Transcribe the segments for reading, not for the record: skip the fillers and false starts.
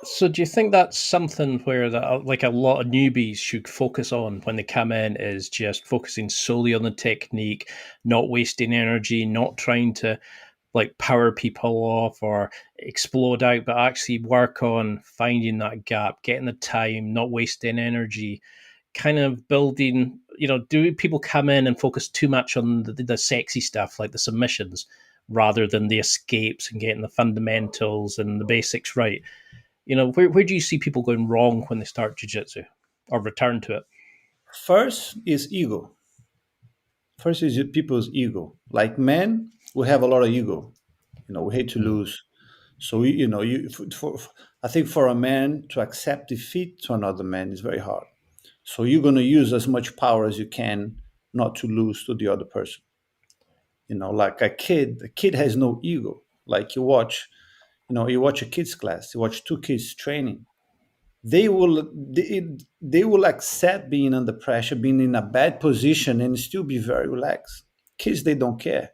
So do you think that's something where that like a lot of newbies should focus on when they come in is just focusing solely on the technique, not wasting energy, not trying to like power people off or explode out, but actually work on finding that gap, getting the time, not wasting energy, kind of building, do people come in and focus too much on the sexy stuff like the submissions rather than the escapes and getting the fundamentals and the basics right? Where do you see people going wrong when they start jiu-jitsu or return to it? First is ego. First is people's ego. Like men, we have a lot of ego. We hate to Mm. lose. So I think for a man to accept defeat to another man is very hard. So you're going to use as much power as you can not to lose to the other person. Like a kid has no ego. Like you watch a kids class, you watch two kids training. They will accept being under pressure, being in a bad position, and still be very relaxed. Kids, they don't care.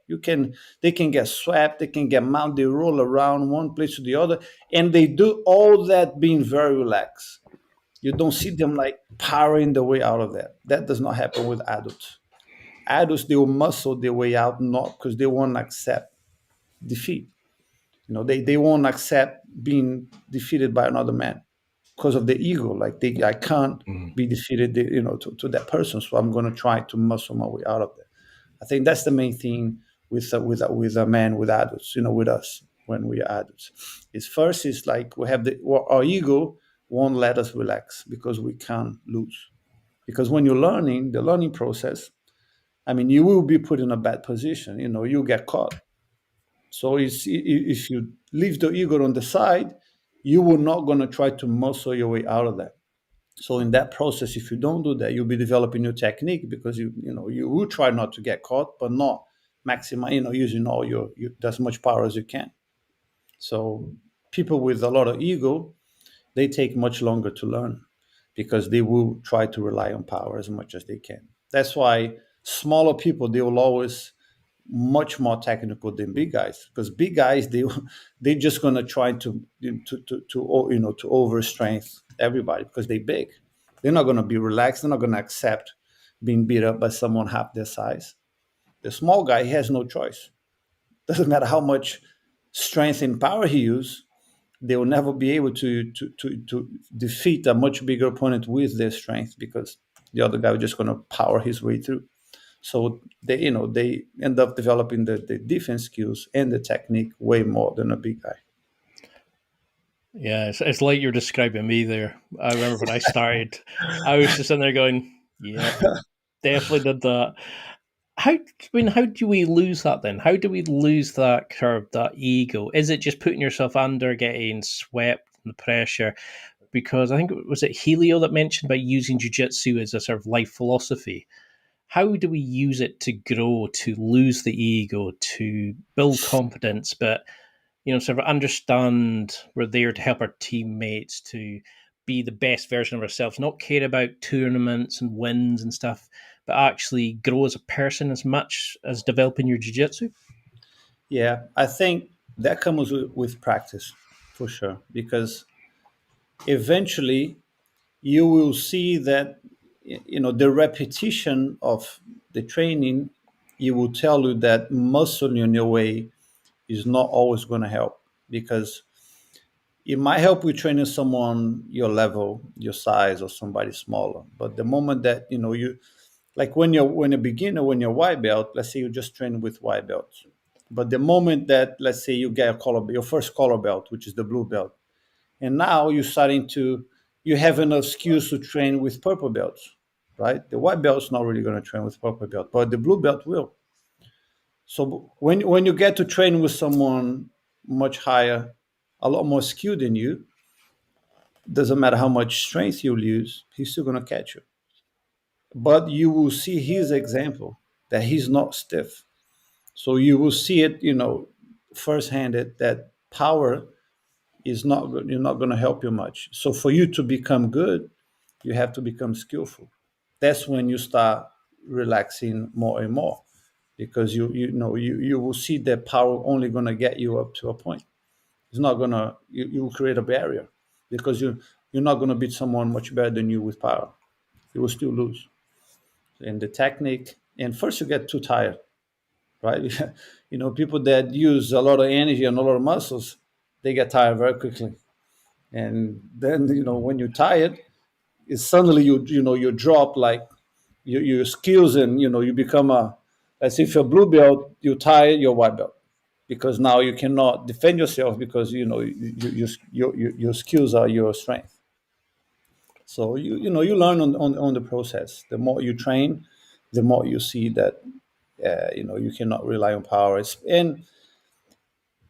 They can get swept, they can get mounted, they roll around one place to the other, and they do all that being very relaxed. You don't see them like powering the way out of that. That does not happen with adults. Adults, they will muscle their way out, not because they won't accept defeat. They won't accept being defeated by another man because of the ego. Like I can't Mm. be defeated, to that person. So I'm going to try to muscle my way out of that. I think that's the main thing with a man, with adults, with us when we are adults. Is first is like we have our ego won't let us relax because we can't lose. Because when you're learning, the learning process, I mean, you will be put in a bad position. You get caught. So if you leave the ego on the side, you will not going to try to muscle your way out of that. So in that process, if you don't do that, you'll be developing your technique because you will try not to get caught, but not maximize, using all your as much power as you can. So people with a lot of ego, they take much longer to learn because they will try to rely on power as much as they can. That's why smaller people, they will always much more technical than big guys because big guys, they're just going to try to over strength everybody because they're big. They're not going to be relaxed. They're not going to accept being beat up by someone half their size. The small guy, he has no choice. Doesn't matter how much strength and power he uses, they will never be able to defeat a much bigger opponent with their strength because the other guy is just going to power his way through. So they end up developing the defense skills and the technique way more than a big guy. Yeah, it's like you're describing me there. I remember when I started, I was just in there going, "Yep, definitely did that." How do we lose that then? How do we lose that curve, that ego? Is it just putting yourself under, getting swept in the pressure? Because I think was it Helio that mentioned about using jujitsu as a sort of life philosophy. How do we use it to grow, to lose the ego, to build confidence, but sort of understand we're there to help our teammates to be the best version of ourselves, not care about tournaments and wins and stuff, but actually grow as a person as much as developing your jiu-jitsu? Yeah, I think that comes with practice for sure because eventually you will see that the repetition of the training, you will tell you that muscling in your way is not always going to help because it might help with training someone your level, your size, or somebody smaller. But the moment that you like when a beginner, when you're white belt, let's say you just train with white belts. But the moment that let's say you get your first color belt, which is the blue belt, and now you're starting to you have enough skills to train with purple belts, right? The white belt's not really going to train with purple belt, but the blue belt will. So when you get to train with someone much higher, a lot more skilled than you, doesn't matter how much strength you'll use, he's still going to catch you. But you will see his example that he's not stiff. So you will see it, firsthand that power is not you're not going to help you much. So for you to become good, you have to become skillful. That's when you start relaxing more and more because you will see that power only going to get you up to a point. It's not going to you will create a barrier. because you're not going to beat someone much better than you with power. You will still lose. And the technique, and first you get too tired, right? People that use a lot of energy and a lot of muscles, they get tired very quickly. And then when you're tired, it's suddenly you drop like your skills, and you become as if you're blue belt, you're tired, you're white belt, because now you cannot defend yourself because your skills are your strength. So you learn on the process. The more you train, the more you see that you cannot rely on power. And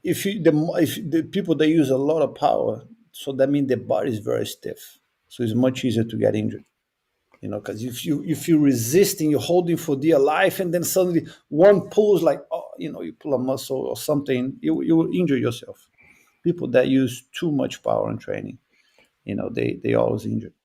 if the people that use a lot of power, so that means their body is very stiff. So it's much easier to get injured. Because if you're resisting, you're holding for dear life, and then suddenly one pulls, like, you pull a muscle or something, you will injure yourself. People that use too much power in training, they always injure.